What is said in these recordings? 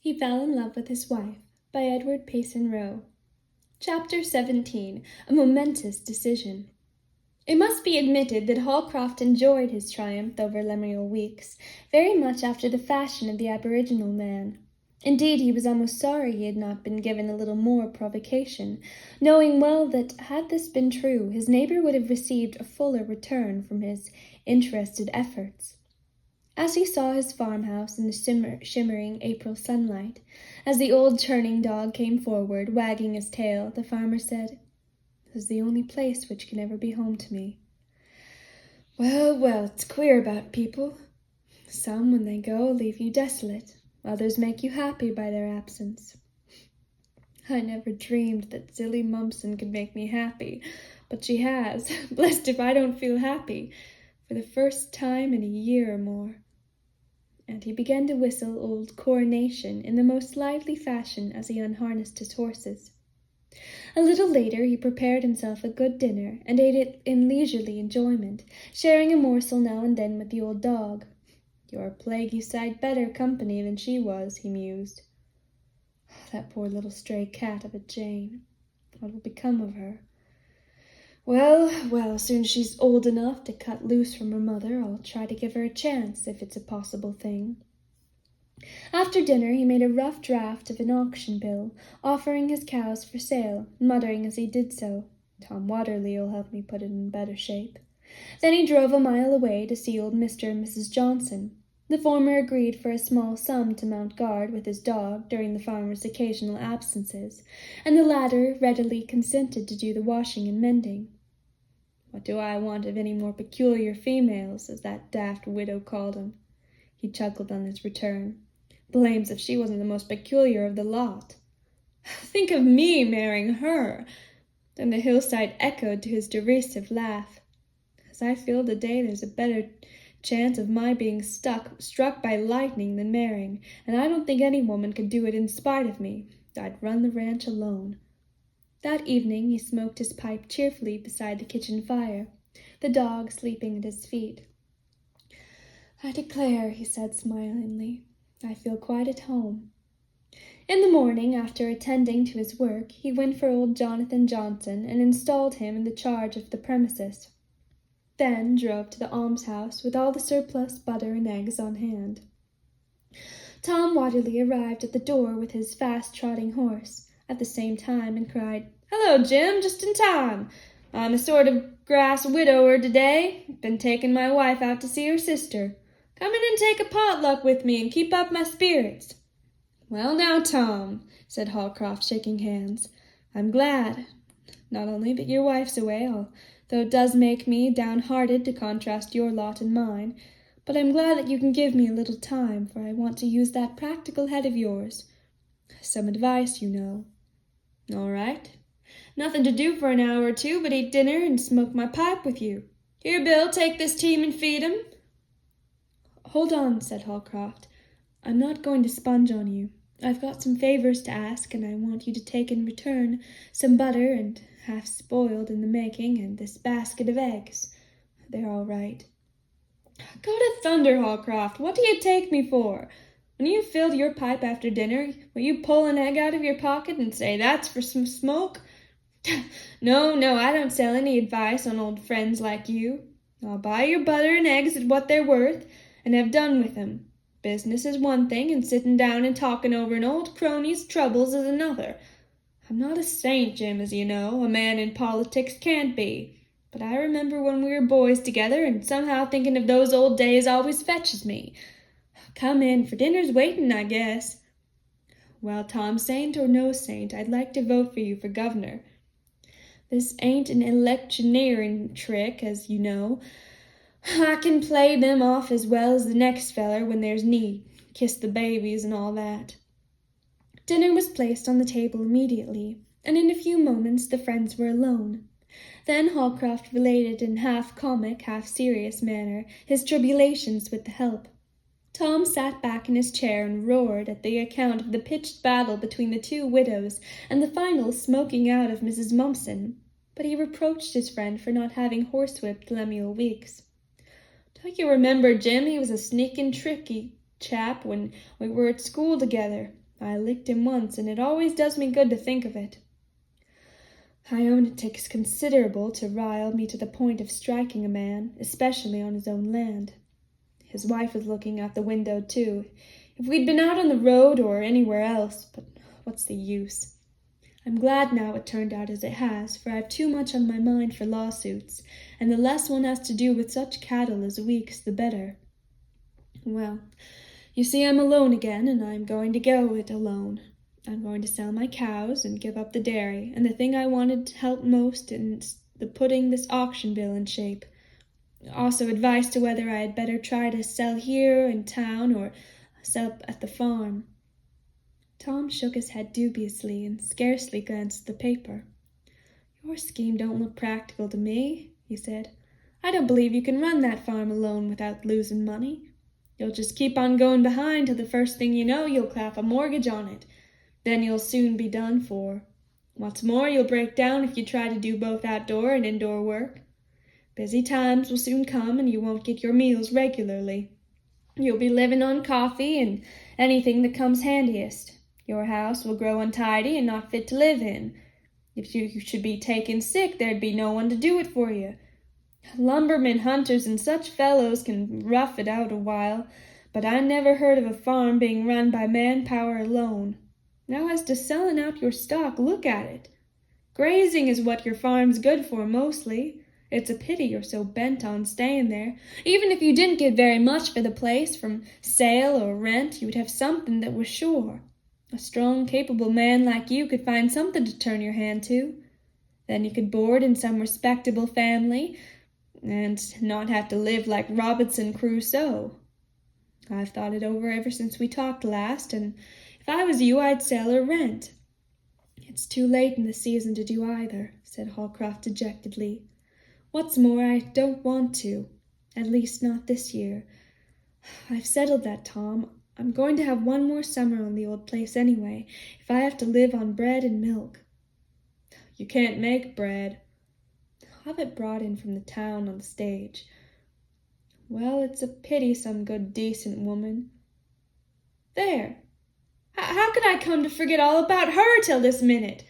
He Fell in Love with His Wife by 𝙲𝚑𝚊𝚙𝚎𝚑. Chapter 17. A Momentous Decision. It must be admitted that Holcroft enjoyed his triumph over Lemuel Weeks very much after the fashion of the aboriginal man. Indeed, he was almost sorry he had not been given a little more provocation, knowing well that, had this been true, his neighbour would have received a fuller return from his interested efforts. As he saw his farmhouse in the shimmering April sunlight, as the old turning dog came forward, wagging his tail, the farmer said, "This is the only place which can ever be home to me. Well, well, it's queer about people. Some, when they go, leave you desolate. Others make you happy by their absence. I never dreamed that silly Mumpson could make me happy, but she has. Blessed if I don't feel happy, for the first time in a year or more." And he began to whistle old Coronation in the most lively fashion as he unharnessed his horses. A little later he prepared himself a good dinner, and ate it in leisurely enjoyment, sharing a morsel now and then with the old dog. "You're a plaguey sight better company than she was," he mused. "That poor little stray cat of a Jane. What will become of her? Well, well, as soon as she's old enough to cut loose from her mother, I'll try to give her a chance, if it's a possible thing." After dinner he made a rough draft of an auction bill, offering his cows for sale, muttering as he did so, "Tom Watterly'll help me put it in better shape." Then he drove a mile away to see old Mr. and Mrs. Johnson. The former agreed for a small sum to mount guard with his dog during the farmer's occasional absences, and the latter readily consented to do the washing and mending. "What do I want of any more peculiar females, as that daft widow called 'em?" he chuckled on his return. "Blames if she wasn't the most peculiar of the lot. Think of me marrying her!" Then the hillside echoed to his derisive laugh. "As I feel today, there's a better chance of my being struck by lightning than marrying, and I don't think any woman could do it in spite of me. I'd run the ranch alone." That evening he smoked his pipe cheerfully beside the kitchen fire, the dog sleeping at his feet. "I declare," he said smilingly, "I feel quite at home." In the morning, after attending to his work, he went for old Jonathan Johnson and installed him in the charge of the premises. Then drove to the almshouse with all the surplus butter and eggs on hand. Tom Watterly arrived at the door with his fast-trotting horse at the same time and cried, "Hello, Jim, just in time. I'm a sort of grass widower today. Been taking my wife out to see her sister. Come in and take a potluck with me and keep up my spirits." "Well now, Tom," said Holcroft, shaking hands, "I'm glad, not only that your wife's away, though it does make me downhearted to contrast your lot and mine, but I'm glad that you can give me a little time, for I want to use that practical head of yours. Some advice, you know." "All right. Nothing to do for an hour or two but eat dinner and smoke my pipe with you. Here, Bill, take this team and feed 'em." "Hold on," said Holcroft. "I'm not going to sponge on you. I've got some favors to ask, and I want you to take in return some butter and half-spoiled in the making, and this basket of eggs. They're all right." "Go to thunder, Holcroft, what do you take me for? When you've filled your pipe after dinner, will you pull an egg out of your pocket and say, 'That's for some smoke'? No, I don't sell any advice on old friends like you. I'll buy your butter and eggs at what they're worth, and have done with them. Business is one thing, and sitting down and talking over an old crony's troubles is another. I'm not a saint, Jim, as you know, a man in politics can't be, but I remember when we were boys together, and somehow thinking of those old days always fetches me. Come in, for dinner's waiting, I guess." "Well, Tom, saint or no saint, I'd like to vote for you for governor. This ain't an electioneering trick, as you know. I can play them off as well as the next feller when there's need, kiss the babies and all that." Dinner was placed on the table immediately, and in a few moments the friends were alone. Then Holcroft related in half-comic, half-serious manner his tribulations with the help. Tom sat back in his chair and roared at the account of the pitched battle between the two widows and the final smoking out of Mrs. Mumpson, but he reproached his friend for not having horsewhipped Lemuel Weeks. "Don't you remember, Jim, he was a sneaking, tricky chap when we were at school together. I licked him once, and it always does me good to think of it. I own it takes considerable to rile me to the point of striking a man, especially on his own land. His wife was looking out the window, too. If we'd been out on the road or anywhere else, but what's the use? I'm glad now it turned out as it has, for I've too much on my mind for lawsuits, and the less one has to do with such cattle as Weeks, the better. Well, you see I'm alone again, and I'm going to go it alone. I'm going to sell my cows and give up the dairy, and the thing I wanted to help most in the putting this auction bill in shape. Also advice to whether I had better try to sell here in town or sell at the farm. Tom shook his head dubiously and scarcely glanced at the paper. Your scheme don't look practical to me, he said. I don't believe you can run that farm alone without losing money. You'll just keep on going behind till the first thing you know you'll clap a mortgage on it. Then you'll soon be done for. What's more, you'll break down if you try to do both outdoor and indoor work. Busy times will soon come, and you won't get your meals regularly. You'll be living on coffee and anything that comes handiest. Your house will grow untidy and not fit to live in. If you should be taken sick, there'd be no one to do it for you. Lumbermen, hunters, and such fellows can rough it out a while, but I never heard of a farm being run by manpower alone. Now as to selling out your stock, look at it. Grazing is what your farm's good for mostly. It's a pity you're so bent on staying there. Even if you didn't get very much for the place from sale or rent, you'd have something that was sure. A strong, capable man like you could find something to turn your hand to. Then you could board in some respectable family and not have to live like Robinson Crusoe. I've thought it over ever since we talked last, and if I was you, I'd sell or rent. It's too late in the season to do either, said Holcroft dejectedly. What's more, I don't want to, at least not this year. I've settled that, Tom. I'm going to have one more summer on the old place anyway, if I have to live on bread and milk. You can't make bread. I'll have it brought in from the town on the stage. Well, it's a pity some good decent woman. There! How could I come to forget all about her till this minute?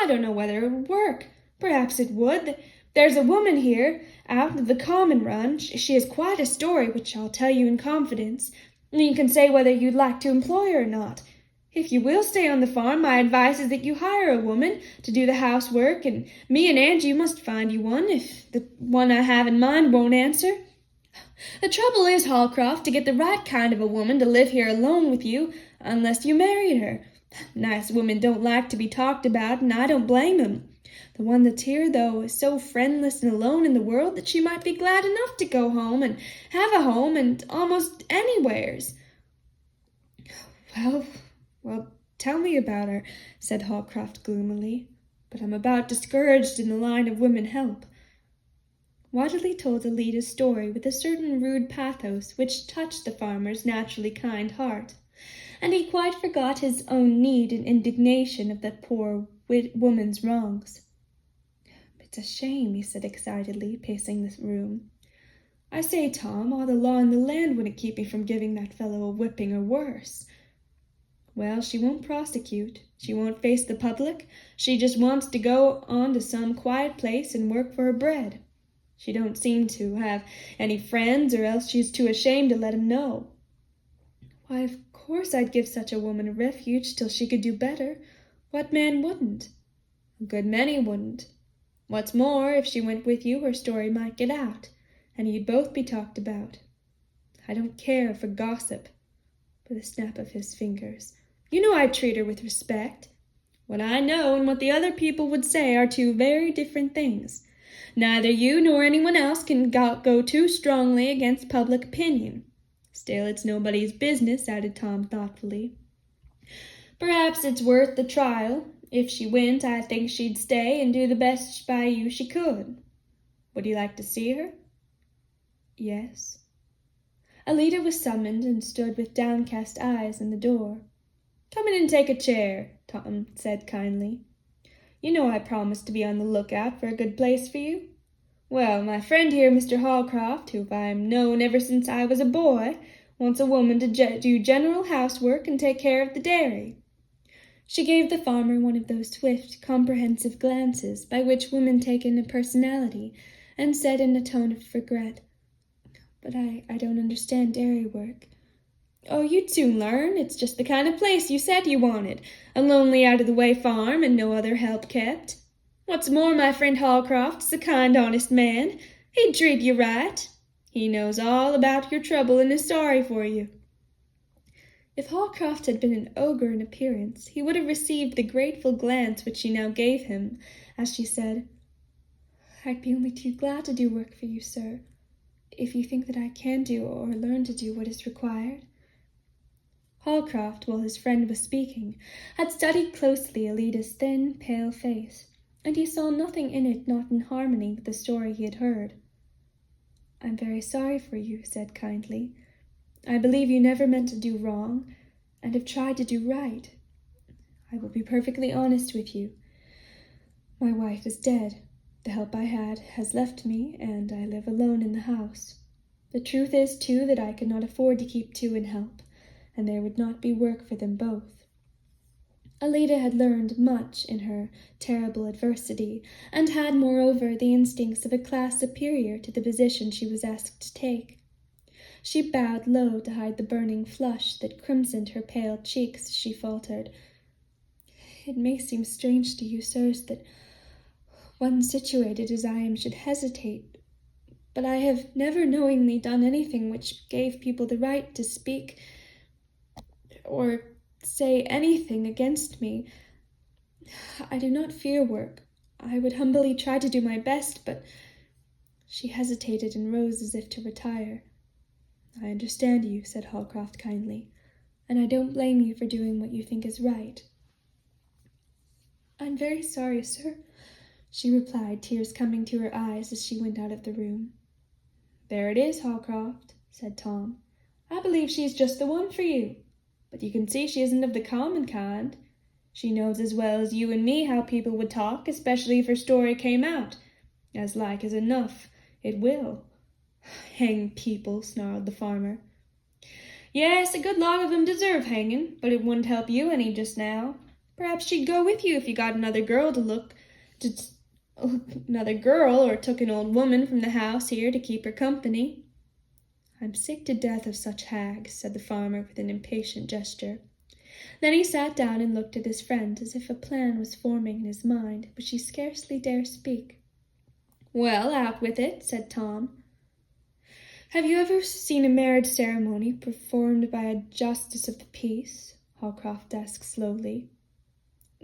I don't know whether it would work. Perhaps it would. There's a woman here, out of the common run. She has quite a story, which I'll tell you in confidence. You can say whether you'd like to employ her or not. If you will stay on the farm, my advice is that you hire a woman to do the housework, and me and Angie must find you one, if the one I have in mind won't answer. The trouble is, Holcroft, to get the right kind of a woman to live here alone with you, unless you married her. Nice women don't like to be talked about, and I don't blame 'em. The one that's here, though, is so friendless and alone in the world that she might be glad enough to go home and have a home and almost anywheres. Well, tell me about her, said Holcroft gloomily, but I'm about discouraged in the line of women help. Wadley told Alida's story with a certain rude pathos which touched the farmer's naturally kind heart, and he quite forgot his own need and indignation of that poor woman's wrongs. It's a shame, he said excitedly, pacing the room. I say, Tom, all the law in the land wouldn't keep me from giving that fellow a whipping or worse. Well, she won't prosecute. She won't face the public. She just wants to go on to some quiet place and work for her bread. She don't seem to have any friends, or else she's too ashamed to let 'em know. Why, of course I'd give such a woman a refuge till she could do better. What man wouldn't? A good many wouldn't. What's more, if she went with you, her story might get out, and you'd both be talked about. I don't care for gossip. With a snap of his fingers. You know I'd treat her with respect. What I know and what the other people would say are two very different things. Neither you nor anyone else can go too strongly against public opinion. Still, it's nobody's business, added Tom thoughtfully. Perhaps it's worth the trial. If she went, I think she'd stay and do the best by you she could. Would you like to see her? Yes. Alida was summoned and stood with downcast eyes in the door. Come in and take a chair, Tom said kindly. You know I promised to be on the lookout for a good place for you. Well, my friend here, Mr. Holcroft, who I've known ever since I was a boy, Wants a woman to do general housework and take care of the dairy." She gave the farmer one of those swift, comprehensive glances by which women take in a personality, and said in a tone of regret, "But I don't understand dairy work." "Oh, you'd soon learn. It's just the kind of place you said you wanted, a lonely out-of-the-way farm and no other help kept. What's more, my friend Holcroft's a kind, honest man. He'd treat you right. He knows all about your trouble and is sorry for you." If Holcroft had been an ogre in appearance, he would have received the grateful glance which she now gave him, as she said, "I'd be only too glad to do work for you, sir, if you think that I can do or learn to do what is required." Holcroft, while his friend was speaking, had studied closely Alida's thin, pale face, and he saw nothing in it not in harmony with the story he had heard. "I'm very sorry for you," he said kindly. "I believe you never meant to do wrong, and have tried to do right. I will be perfectly honest with you. My wife is dead. The help I had has left me, and I live alone in the house. The truth is, too, that I could not afford to keep two in help, and there would not be work for them both." Alida had learned much in her terrible adversity, and had, moreover, the instincts of a class superior to the position she was asked to take. She bowed low to hide the burning flush that crimsoned her pale cheeks as she faltered, "It may seem strange to you, sirs, that one situated as I am should hesitate, but I have never knowingly done anything which gave people the right to speak or say anything against me. I do not fear work. I would humbly try to do my best, but—" She hesitated and rose as if to retire. "I understand you," said Holcroft kindly, "and I don't blame you for doing what you think is right." "I'm very sorry, sir," she replied, tears coming to her eyes as she went out of the room. "There it is, Holcroft," said Tom. "I believe she's just the one for you. But you can see she isn't of the common kind. She knows as well as you and me how people would talk, especially if her story came out. As like as enough, it will." "Hang people," snarled the farmer. "Yes, a good lot of them deserve hanging, but it wouldn't help you any just now. Perhaps she'd go with you if you got another girl or took an old woman from the house here to keep her company." "I'm sick to death of such hags," said the farmer with an impatient gesture. Then he sat down and looked at his friend as if a plan was forming in his mind, but she scarcely dare speak. "Well, out with it," said Tom. "Have you ever seen a marriage ceremony performed by a justice of the peace?" Holcroft asked slowly.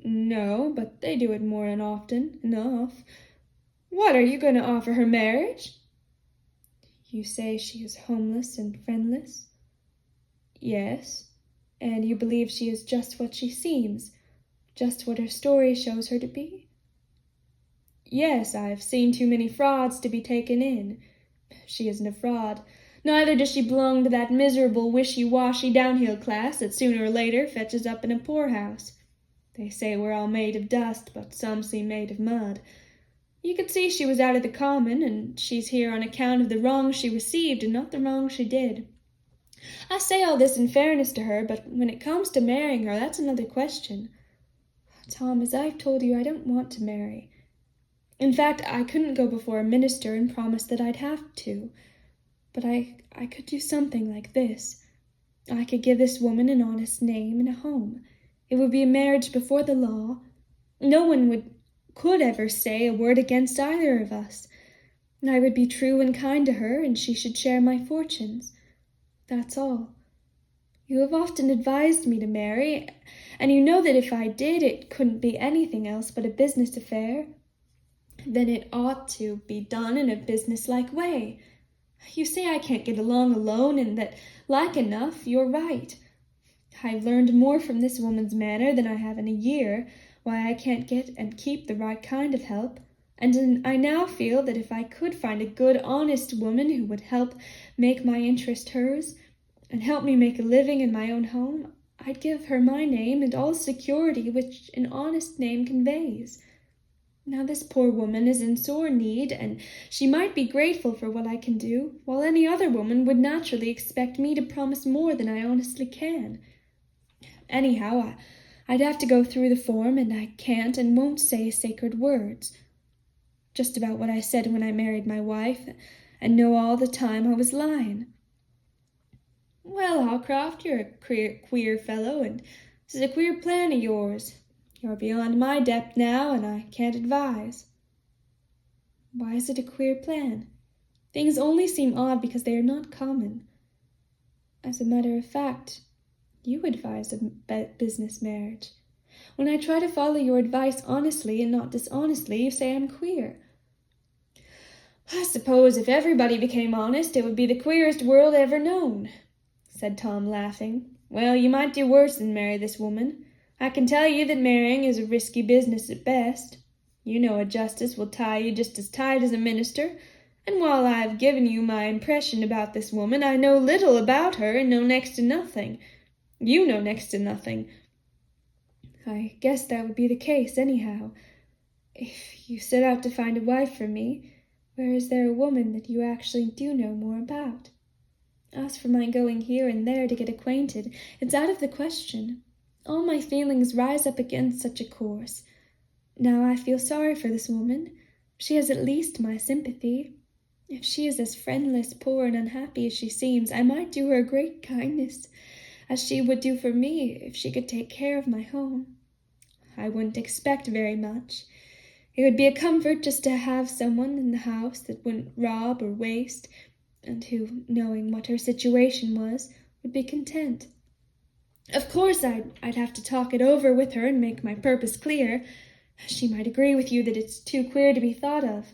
"No, but they do it more than often enough. What, are you going to offer her marriage?" "You say she is homeless and friendless?" "Yes. And you believe she is just what she seems, just what her story shows her to be?" "Yes, I have seen too many frauds to be taken in. She isn't a fraud. Neither does she belong to that miserable, wishy-washy downhill class that sooner or later fetches up in a poorhouse. They say we're all made of dust, but some seem made of mud. You could see she was out of the common, and she's here on account of the wrong she received and not the wrong she did. I say all this in fairness to her, but when it comes to marrying her, that's another question. Tom, as I've told you, I don't want to marry. In fact, I couldn't go before a minister and promise that I'd have to. But I could do something like this. I could give this woman an honest name and a home. It would be a marriage before the law. No one could ever say a word against either of us. I would be true and kind to her, and she should share my fortunes. That's all. You have often advised me to marry, and you know that if I did, it couldn't be anything else but a business affair. Then it ought to be done in a business-like way. You say I can't get along alone, and that, like enough, you're right. I've learned more from this woman's manner than I have in a year, why I can't get and keep the right kind of help, and I now feel that if I could find a good, honest woman who would help make my interest hers, and help me make a living in my own home, I'd give her my name and all security which an honest name conveys. Now this poor woman is in sore need, and she might be grateful for what I can do, while any other woman would naturally expect me to promise more than I honestly can. Anyhow, I'd have to go through the form, and I can't and won't say sacred words. Just about what I said when I married my wife, and know all the time I was lying. Well, Holcroft, you're a queer fellow, and this is a queer plan of yours. You're beyond my depth now, and I can't advise. Why is it a queer plan? Things only seem odd because they are not common. As a matter of fact, you advise a business marriage. When I try to follow your advice honestly and not dishonestly, you say I'm queer. I suppose if everybody became honest, it would be the queerest world ever known, said Tom, laughing. Well, you might do worse than marry this woman. I can tell you that marrying is a risky business at best. You know a justice will tie you just as tight as a minister, and while I have given you my impression about this woman, I know little about her and know next to nothing. You know next to nothing. I guess that would be the case, anyhow. If you set out to find a wife for me, where is there a woman that you actually do know more about? As for my going here and there to get acquainted, it's out of the question. All my feelings rise up against such a course. Now I feel sorry for this woman. She has at least my sympathy. If she is as friendless, poor, and unhappy as she seems, I might do her a great kindness, as she would do for me if she could take care of my home. I wouldn't expect very much. It would be a comfort just to have someone in the house that wouldn't rob or waste, and who, knowing what her situation was, would be content. Of course, I'd have to talk it over with her and make my purpose clear. She might agree with you that it's too queer to be thought of.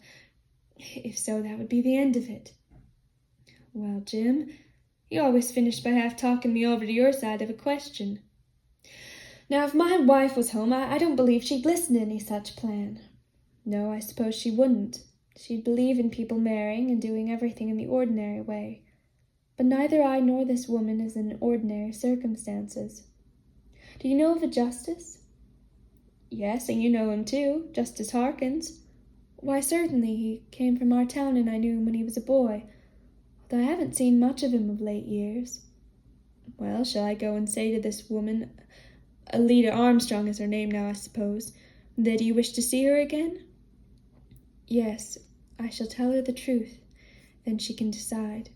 If so, that would be the end of it. Well, Jim, you always finish by half talking me over to your side of a question. Now, if my wife was home, I don't believe she'd listen to any such plan. No, I suppose she wouldn't. She'd believe in people marrying and doing everything in the ordinary way. But neither I nor this woman is in ordinary circumstances. Do you know of a justice? Yes, and you know him too, Justice Harkins. Why, certainly, he came from our town and I knew him when he was a boy, although I haven't seen much of him of late years. Well, shall I go and say to this woman, Alida Armstrong is her name now, I suppose, that you wish to see her again? Yes, I shall tell her the truth, then she can decide.